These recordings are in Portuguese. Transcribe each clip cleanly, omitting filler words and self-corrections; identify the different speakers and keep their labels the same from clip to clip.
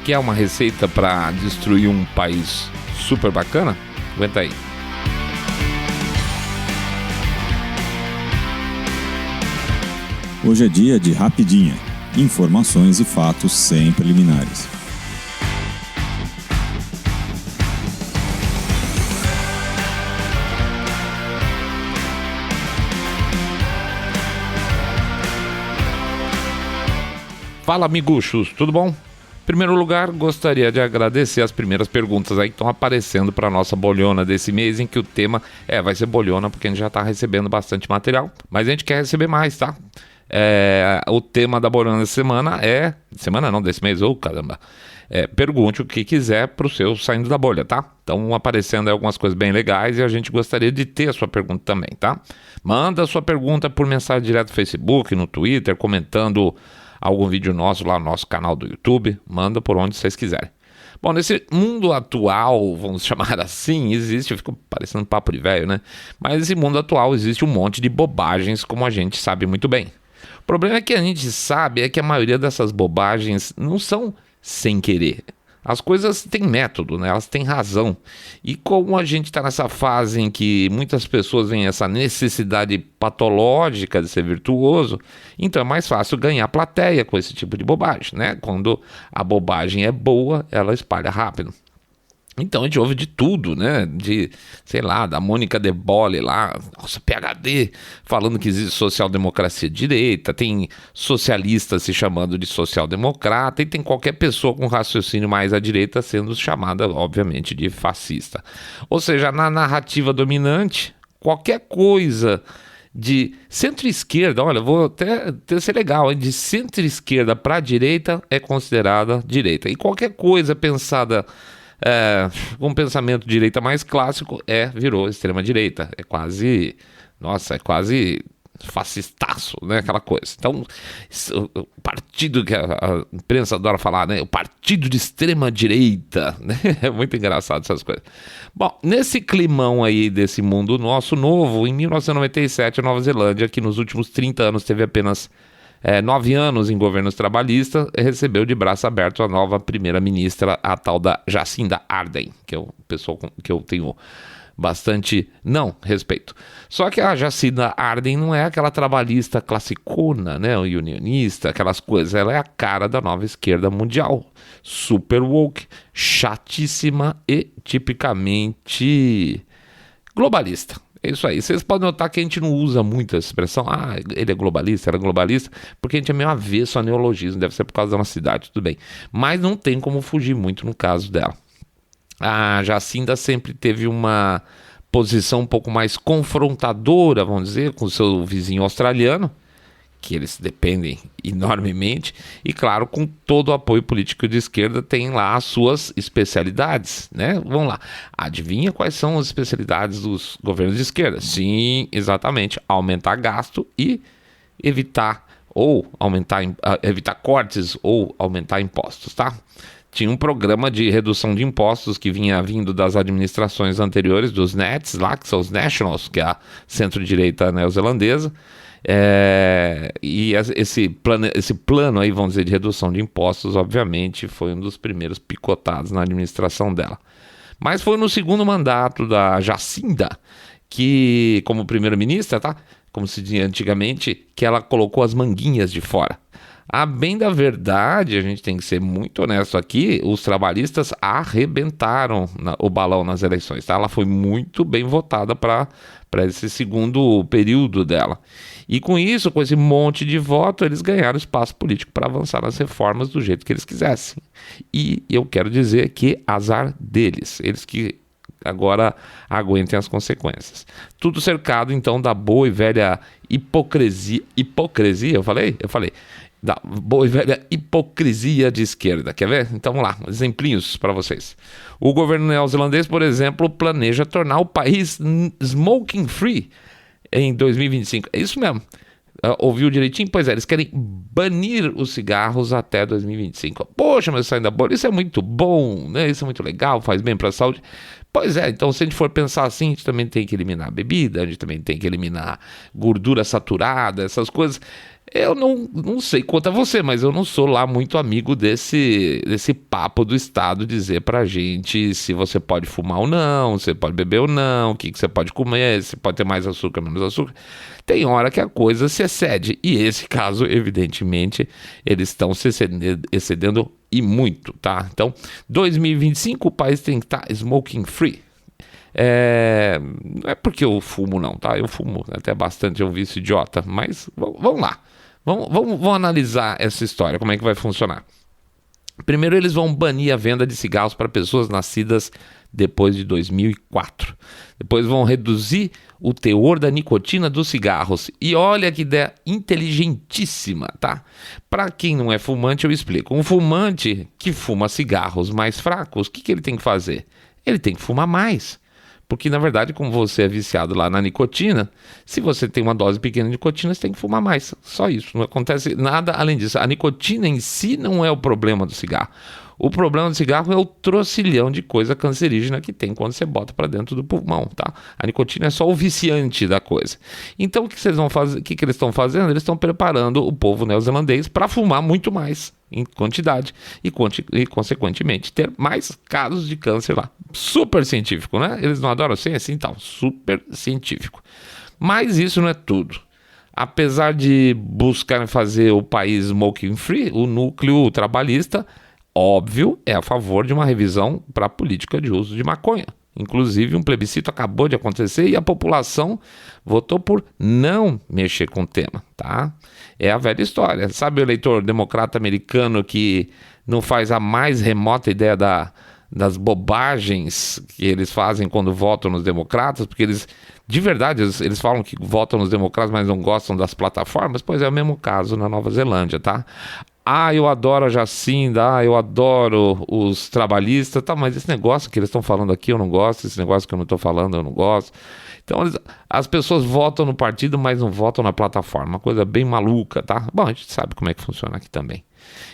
Speaker 1: Quer uma receita para destruir um país super bacana? Aguenta aí.
Speaker 2: Hoje é dia de Rapidinha. Informações e fatos sem preliminares.
Speaker 1: Fala, amiguchos, tudo bom? Em primeiro lugar, gostaria de agradecer as primeiras perguntas aí que estão aparecendo para a nossa bolhona desse mês, em que o tema vai ser bolhona, porque a gente já está recebendo bastante material, mas a gente quer receber mais, tá? O tema da bolhona dessa semana desse mês, caramba. Pergunte o que quiser para o seu Saindo da Bolha, tá? Estão aparecendo aí algumas coisas bem legais e a gente gostaria de ter a sua pergunta também, tá? Manda a sua pergunta por mensagem direto no Facebook, no Twitter, comentando algum vídeo nosso lá no nosso canal do YouTube, manda por onde vocês quiserem. Bom, nesse mundo atual, vamos chamar assim, eu fico parecendo papo de velho, né? Mas nesse mundo atual existe um monte de bobagens, como a gente sabe muito bem. O problema é que a gente sabe que a maioria dessas bobagens não são sem querer. As coisas têm método, né? Elas têm razão. E como a gente está nessa fase em que muitas pessoas têm essa necessidade patológica de ser virtuoso, então é mais fácil ganhar plateia com esse tipo de bobagem, né? Quando a bobagem é boa, ela espalha rápido. Então a gente ouve de tudo, né? Da Mônica De Bolle lá, nossa, PhD, falando que existe social-democracia de direita, tem socialista se chamando de social-democrata e tem qualquer pessoa com raciocínio mais à direita sendo chamada, obviamente, de fascista. Ou seja, na narrativa dominante, qualquer coisa de centro-esquerda, olha, vou até ser legal, hein? De centro-esquerda para a direita é considerada direita. E qualquer coisa pensada com um pensamento de direita mais clássico virou extrema-direita. É quase fascistaço, né? Aquela coisa. Então, o partido que a imprensa adora falar, né? O partido de extrema-direita, né? É muito engraçado essas coisas. Bom, nesse climão aí desse mundo nosso novo, em 1997, a Nova Zelândia, que nos últimos 30 anos teve apenas 9 anos em governos trabalhistas, recebeu de braço aberto a nova primeira-ministra, a tal da Jacinda Ardern, que é o pessoal que eu tenho bastante respeito. Só que a Jacinda Ardern não é aquela trabalhista classicona, né, unionista, aquelas coisas. Ela é a cara da nova esquerda mundial, super woke, chatíssima e tipicamente globalista. É isso aí. Vocês podem notar que a gente não usa muito essa expressão, ele é globalista, ela é globalista, porque a gente é meio avesso a neologismo, deve ser por causa da nossa cidade, tudo bem. Mas não tem como fugir muito no caso dela. A Jacinda sempre teve uma posição um pouco mais confrontadora, vamos dizer, com o seu vizinho australiano, que eles dependem enormemente, e claro, com todo o apoio político de esquerda, tem lá as suas especialidades, né? Vamos lá, adivinha quais são as especialidades dos governos de esquerda? Sim, exatamente, aumentar gasto e evitar cortes ou aumentar impostos, tá? Tinha um programa de redução de impostos que vinha vindo das administrações anteriores, dos Nets lá, que são os Nationals, que é a centro-direita neozelandesa. E esse plano aí, vamos dizer, de redução de impostos, obviamente, foi um dos primeiros picotados na administração dela. Mas foi no segundo mandato da Jacinda, que, como primeira-ministra, tá? Como se dizia antigamente, que ela colocou as manguinhas de fora. A bem da verdade, a gente tem que ser muito honesto aqui, os trabalhistas arrebentaram o balão nas eleições, tá? Ela foi muito bem votada para esse segundo período dela. E com isso, com esse monte de voto, eles ganharam espaço político para avançar nas reformas do jeito que eles quisessem. E eu quero dizer que azar deles, eles que agora aguentem as consequências. Tudo cercado, então, da boa e velha hipocrisia, eu falei? Da boa e velha hipocrisia de esquerda. Quer ver? Então vamos lá, exemplinhos para vocês. O governo neozelandês, por exemplo, planeja tornar o país smoking free em 2025. É isso mesmo. Ouviu direitinho? Pois é, eles querem banir os cigarros até 2025. Poxa, mas Saindo da Bolha, isso é muito bom, né? Isso é muito legal, faz bem para a saúde. Pois é, então se a gente for pensar assim, a gente também tem que eliminar bebida, a gente também tem que eliminar gordura saturada, essas coisas. Eu não sei quanto a você, mas eu não sou lá muito amigo desse papo do Estado dizer pra gente se você pode fumar ou não, se você pode beber ou não, o que você pode comer, se pode ter mais açúcar, menos açúcar. Tem hora que a coisa se excede, e esse caso, evidentemente, eles estão se excedendo e muito, tá? Então, 2025 o país tem que estar smoking free. Não é porque eu fumo não, tá? Eu fumo até bastante, é um vício idiota, mas vamos lá. Vamos analisar essa história, como é que vai funcionar. Primeiro, eles vão banir a venda de cigarros para pessoas nascidas depois de 2004. Depois vão reduzir o teor da nicotina dos cigarros. E olha que ideia inteligentíssima, tá? Para quem não é fumante, eu explico. Um fumante que fuma cigarros mais fracos, o que ele tem que fazer? Ele tem que fumar mais. Porque, na verdade, como você é viciado lá na nicotina, se você tem uma dose pequena de nicotina, você tem que fumar mais. Só isso. Não acontece nada além disso. A nicotina em si não é o problema do cigarro. O problema do cigarro é o trocilhão de coisa cancerígena que tem quando você bota para dentro do pulmão, tá? A nicotina é só o viciante da coisa. Então, o que vocês vão fazer? O que eles estão fazendo? Eles estão preparando o povo neozelandês para fumar muito mais em quantidade e, consequentemente, ter mais casos de câncer lá. Super científico, né? Eles não adoram ciência? Então, super científico. Mas isso não é tudo. Apesar de buscarem fazer o país smoking free, o núcleo trabalhista, óbvio, é a favor de uma revisão para a política de uso de maconha. Inclusive, um plebiscito acabou de acontecer e a população votou por não mexer com o tema, tá? É a velha história. Sabe o eleitor democrata americano que não faz a mais remota ideia das bobagens que eles fazem quando votam nos democratas? Porque eles, de verdade, eles falam que votam nos democratas, mas não gostam das plataformas? Pois é o mesmo caso na Nova Zelândia, tá? Eu adoro a Jacinda, eu adoro os trabalhistas, tá, mas esse negócio que eles estão falando aqui eu não gosto, esse negócio que eu não estou falando eu não gosto. Então as pessoas votam no partido, mas não votam na plataforma, uma coisa bem maluca, tá? Bom, a gente sabe como é que funciona aqui também.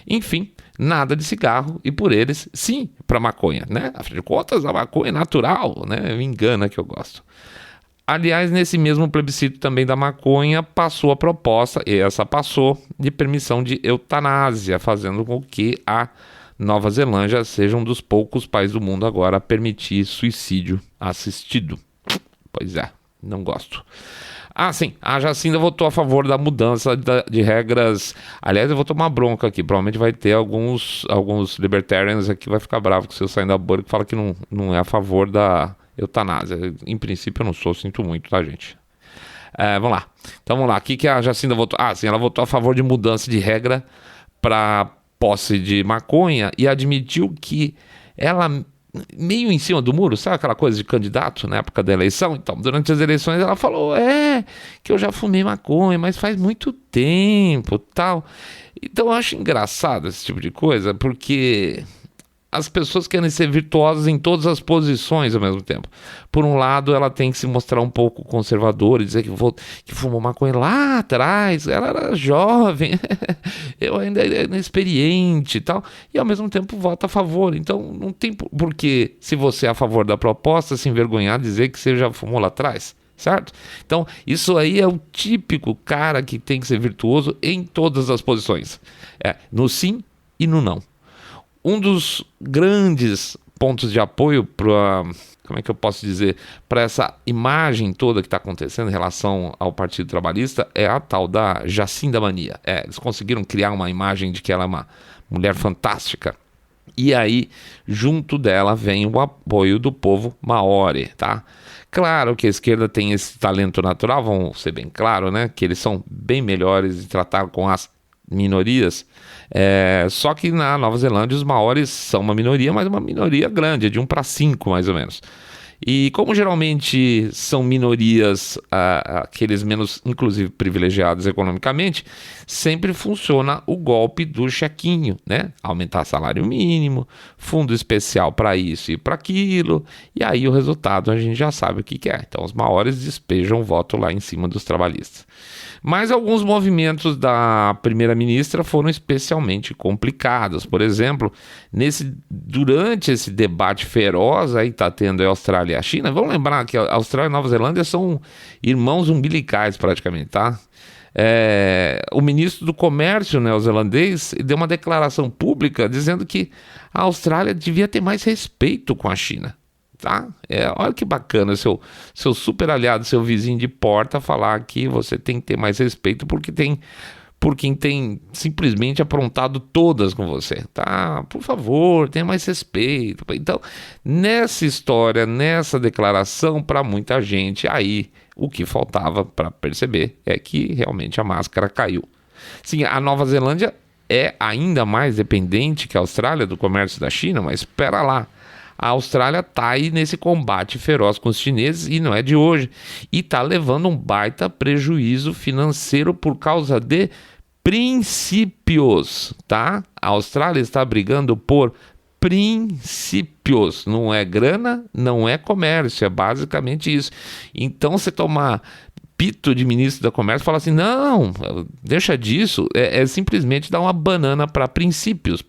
Speaker 1: Enfim, nada de cigarro e por eles, sim, para maconha, né? Afinal de contas, a maconha é natural, né? Me engana que eu gosto. Aliás, nesse mesmo plebiscito também da maconha, passou a proposta, e essa passou, de permissão de eutanásia, fazendo com que a Nova Zelândia seja um dos poucos países do mundo agora a permitir suicídio assistido. Pois é, não gosto. Sim, a Jacinda votou a favor da mudança de regras. Aliás, eu vou tomar bronca aqui. Provavelmente vai ter alguns libertarians aqui que vai ficar bravo com o seu saindo da bolha, que fala que não é a favor da eutanásia. Em princípio eu não sou, sinto muito, tá, gente? Vamos lá. Então vamos lá. O que a Jacinda votou? Sim, ela votou a favor de mudança de regra para posse de maconha e admitiu que ela, meio em cima do muro, sabe aquela coisa de candidato na época da eleição? Então, durante as eleições ela falou, que eu já fumei maconha, mas faz muito tempo, tal. Então eu acho engraçado esse tipo de coisa, porque as pessoas querem ser virtuosas em todas as posições ao mesmo tempo. Por um lado, ela tem que se mostrar um pouco conservadora e dizer que fumou maconha lá atrás, ela era jovem, eu ainda era inexperiente e tal, e ao mesmo tempo vota a favor. Então não tem por que, se você é a favor da proposta, se envergonhar de dizer que você já fumou lá atrás, certo? Então isso aí é o típico cara que tem que ser virtuoso em todas as posições, no sim e no não. Um dos grandes pontos de apoio para, como é que eu posso dizer, para essa imagem toda que está acontecendo em relação ao Partido Trabalhista é a tal da Jacinda Mania. Eles conseguiram criar uma imagem de que ela é uma mulher fantástica. E aí, junto dela vem o apoio do povo maori, tá? Claro que a esquerda tem esse talento natural, vamos ser bem claro, né? Que eles são bem melhores em tratar com as minorias. Só que na Nova Zelândia os maoris são uma minoria, mas uma minoria grande, é de 1 para 5 mais ou menos. E como geralmente são minorias, aqueles menos, inclusive, privilegiados economicamente, sempre funciona o golpe do chequinho, né? Aumentar salário mínimo, fundo especial para isso e para aquilo, e aí o resultado a gente já sabe o que é. Então os maoris despejam o voto lá em cima dos trabalhistas. Mas alguns movimentos da primeira-ministra foram especialmente complicados. Por exemplo, durante esse debate feroz aí está tendo a Austrália e a China, vamos lembrar que a Austrália e a Nova Zelândia são irmãos umbilicais praticamente, tá? O ministro do Comércio neozelandês deu uma declaração pública dizendo que a Austrália devia ter mais respeito com a China. Tá? Olha que bacana, seu super aliado, seu vizinho de porta falar que você tem que ter mais respeito por quem tem simplesmente aprontado todas com você, tá? Por favor, tenha mais respeito. Então, nessa história, nessa declaração, para muita gente, aí o que faltava para perceber é que realmente a máscara caiu. Sim, a Nova Zelândia é ainda mais dependente que a Austrália do comércio da China, mas espera lá. A Austrália está aí nesse combate feroz com os chineses e não é de hoje. E está levando um baita prejuízo financeiro por causa de princípios, tá? A Austrália está brigando por princípios. Não é grana, não é comércio, é basicamente isso. Então, você tomar pito de ministro da Comércio fala assim, não, deixa disso, é simplesmente dar uma banana para princípios,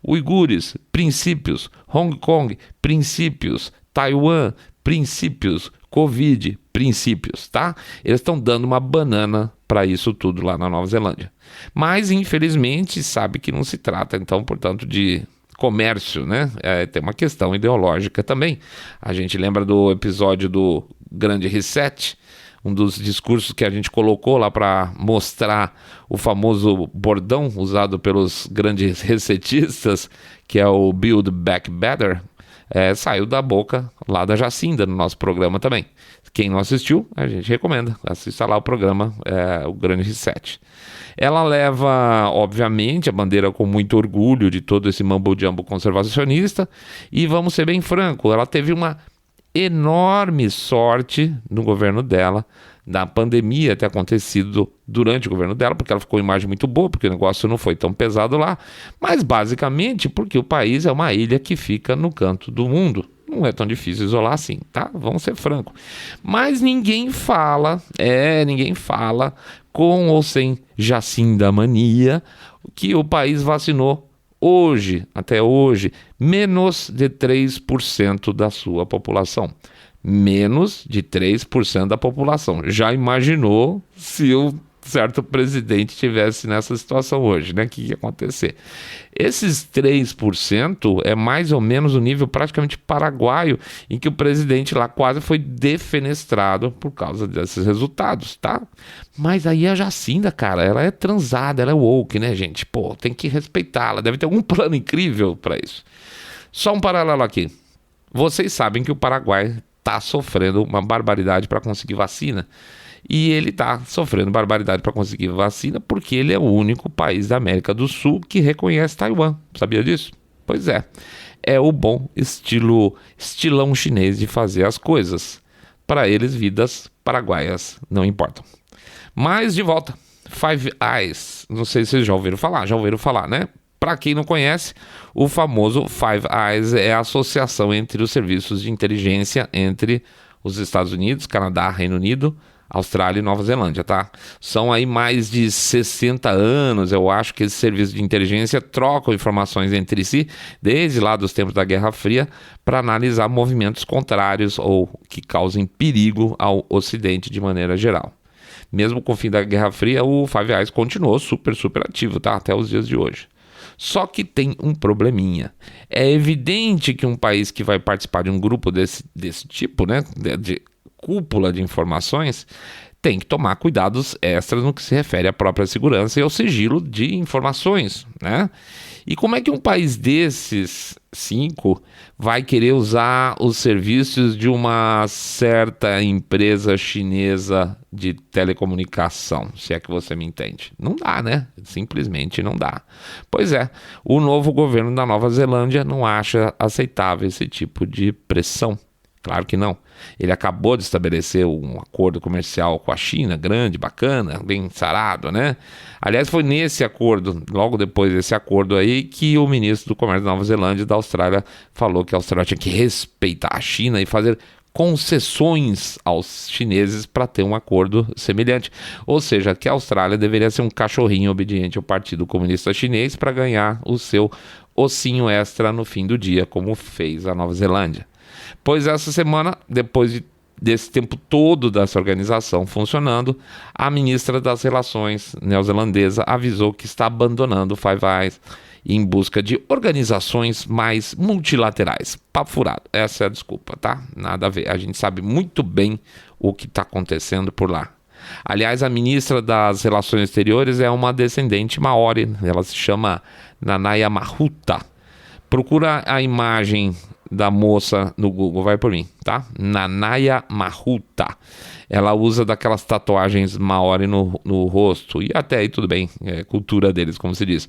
Speaker 1: uigures, princípios, Hong Kong, princípios, Taiwan, princípios, Covid, princípios, tá? Eles estão dando uma banana para isso tudo lá na Nova Zelândia. Mas, infelizmente, sabe que não se trata, então, portanto, de comércio, né? Tem uma questão ideológica também. A gente lembra do episódio do Grande Reset, um dos discursos que a gente colocou lá para mostrar o famoso bordão usado pelos grandes resetistas, que é o Build Back Better, saiu da boca lá da Jacinda no nosso programa também. Quem não assistiu, a gente recomenda, assista lá o programa, o Grande Reset. Ela leva, obviamente, a bandeira com muito orgulho de todo esse mambo-jumbo conservacionista, e vamos ser bem francos, ela teve uma enorme sorte no governo dela, da pandemia ter acontecido durante o governo dela, porque ela ficou uma imagem muito boa, porque o negócio não foi tão pesado lá, mas basicamente porque o país é uma ilha que fica no canto do mundo. Não é tão difícil isolar assim, tá? Vamos ser francos. Mas ninguém fala, com ou sem Jacinda mania, que o país vacinou hoje, até hoje, menos de 3% da sua população. Menos de 3% da população. Já imaginou se o certo presidente estivesse nessa situação hoje, né? O que ia acontecer? Esses 3% é mais ou menos o nível praticamente paraguaio, em que o presidente lá quase foi defenestrado por causa desses resultados, tá? Mas aí a Jacinda, cara, ela é transada, ela é woke, né, gente? Pô, tem que respeitá-la, deve ter algum plano incrível para isso. Só um paralelo aqui. Vocês sabem que o Paraguai está sofrendo uma barbaridade para conseguir vacina. E ele está sofrendo barbaridade para conseguir vacina porque ele é o único país da América do Sul que reconhece Taiwan. Sabia disso? Pois é. É o bom estilão chinês de fazer as coisas. Para eles, vidas paraguaias não importam. Mas de volta, Five Eyes. Não sei se vocês já ouviram falar, né? Para quem não conhece, o famoso Five Eyes é a associação entre os serviços de inteligência entre os Estados Unidos, Canadá, Reino Unido, Austrália e Nova Zelândia, tá? São aí mais de 60 anos, eu acho, que esses serviços de inteligência trocam informações entre si, desde lá dos tempos da Guerra Fria, para analisar movimentos contrários ou que causem perigo ao Ocidente de maneira geral. Mesmo com o fim da Guerra Fria, o Five Eyes continuou super ativo, tá? Até os dias de hoje. Só que tem um probleminha. É evidente que um país que vai participar de um grupo desse tipo, né, de cúpula de informações, tem que tomar cuidados extras no que se refere à própria segurança e ao sigilo de informações, né? E como é que um país desses 5 vai querer usar os serviços de uma certa empresa chinesa de telecomunicação, se é que você me entende? Não dá, né? Simplesmente não dá. Pois é, o novo governo da Nova Zelândia não acha aceitável esse tipo de pressão. Claro que não. Ele acabou de estabelecer um acordo comercial com a China, grande, bacana, bem sarado, né? Aliás, foi nesse acordo, logo depois desse acordo aí, que o ministro do Comércio da Nova Zelândia e da Austrália falou que a Austrália tinha que respeitar a China e fazer concessões aos chineses para ter um acordo semelhante. Ou seja, que a Austrália deveria ser um cachorrinho obediente ao Partido Comunista Chinês para ganhar o seu ossinho extra no fim do dia, como fez a Nova Zelândia. Pois essa semana, depois desse tempo todo dessa organização funcionando, a ministra das Relações neozelandesa avisou que está abandonando o Five Eyes em busca de organizações mais multilaterais. Papo furado, essa é a desculpa, tá? Nada a ver, a gente sabe muito bem o que está acontecendo por lá. Aliás, a ministra das Relações Exteriores é uma descendente maori, ela se chama Nanaia Mahuta. Procura a imagem da moça no Google, vai por mim, tá? Nanaia Mahuta. Ela usa daquelas tatuagens maori no rosto, e até aí tudo bem, é cultura deles, como se diz.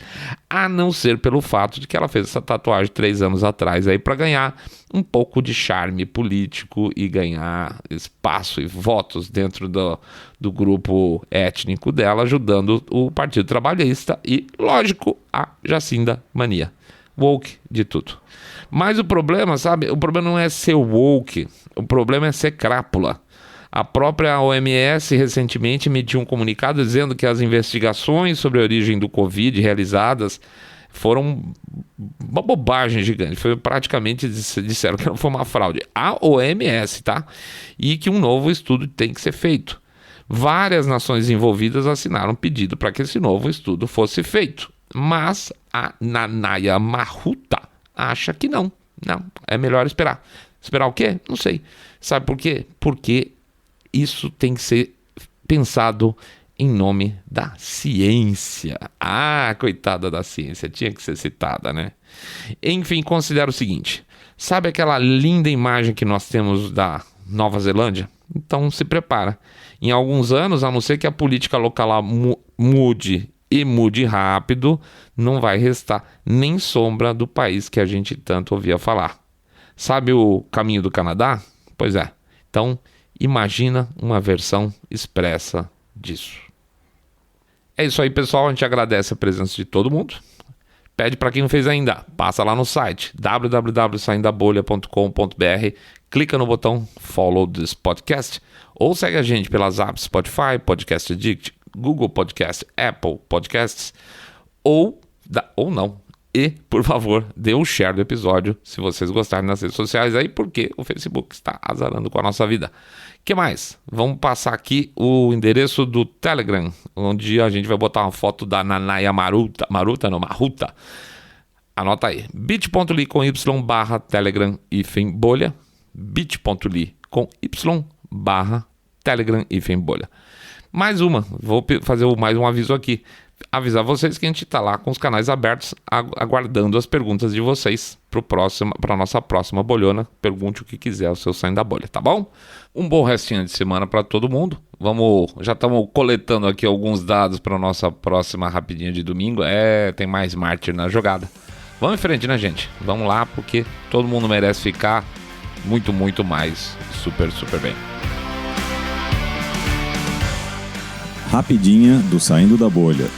Speaker 1: A não ser pelo fato de que ela fez essa tatuagem 3 anos atrás aí para ganhar um pouco de charme político e ganhar espaço e votos dentro do grupo étnico dela, ajudando o Partido Trabalhista e, lógico, a Jacinda Mania. Woke de tudo. Mas o problema, sabe? O problema não é ser woke, o problema é ser crápula. A própria OMS recentemente emitiu um comunicado dizendo que as investigações sobre a origem do Covid realizadas foram uma bobagem gigante. Foi praticamente, disseram que não foi uma fraude. A OMS, tá? E que um novo estudo tem que ser feito. Várias nações envolvidas assinaram um pedido para que esse novo estudo fosse feito. Mas a Nanaia Mahuta acha que não. Não, é melhor esperar. Esperar o quê? Não sei. Sabe por quê? Porque isso tem que ser pensado em nome da ciência. Ah, coitada da ciência, tinha que ser citada, né? Enfim, considera o seguinte. Sabe aquela linda imagem que nós temos da Nova Zelândia? Então se prepara. Em alguns anos, a não ser que a política local lá mude e mude rápido, não vai restar nem sombra do país que a gente tanto ouvia falar. Sabe o caminho do Canadá? Pois é. Então, imagina uma versão expressa disso. É isso aí, pessoal. A gente agradece a presença de todo mundo. Pede para quem não fez ainda, passa lá no site www.saindabolha.com.br, clica no botão Follow this podcast ou segue a gente pelas apps Spotify, Podcast Addict, Google Podcast, Apple Podcasts ou não. E, por favor, dê um share do episódio se vocês gostarem nas redes sociais aí, porque o Facebook está azarando com a nossa vida. O que mais? Vamos passar aqui o endereço do Telegram, onde a gente vai botar uma foto da Nanaia Mahuta. Anota aí, bit.ly/Telegram-bolha, bit.ly/Telegram-bolha. Mais uma, vou fazer mais um aviso aqui. Avisar vocês que a gente está lá com os canais abertos, aguardando as perguntas de vocês para a nossa próxima bolhona. Pergunte o que quiser, o seu Saindo da Bolha, tá bom? Um bom restinho de semana para todo mundo. Já estamos coletando aqui alguns dados para a nossa próxima rapidinha de domingo. Tem mais mártir na jogada. Vamos em frente, né, gente? Vamos lá, porque todo mundo merece ficar muito, muito mais super, super bem.
Speaker 2: Rapidinha do Saindo da Bolha.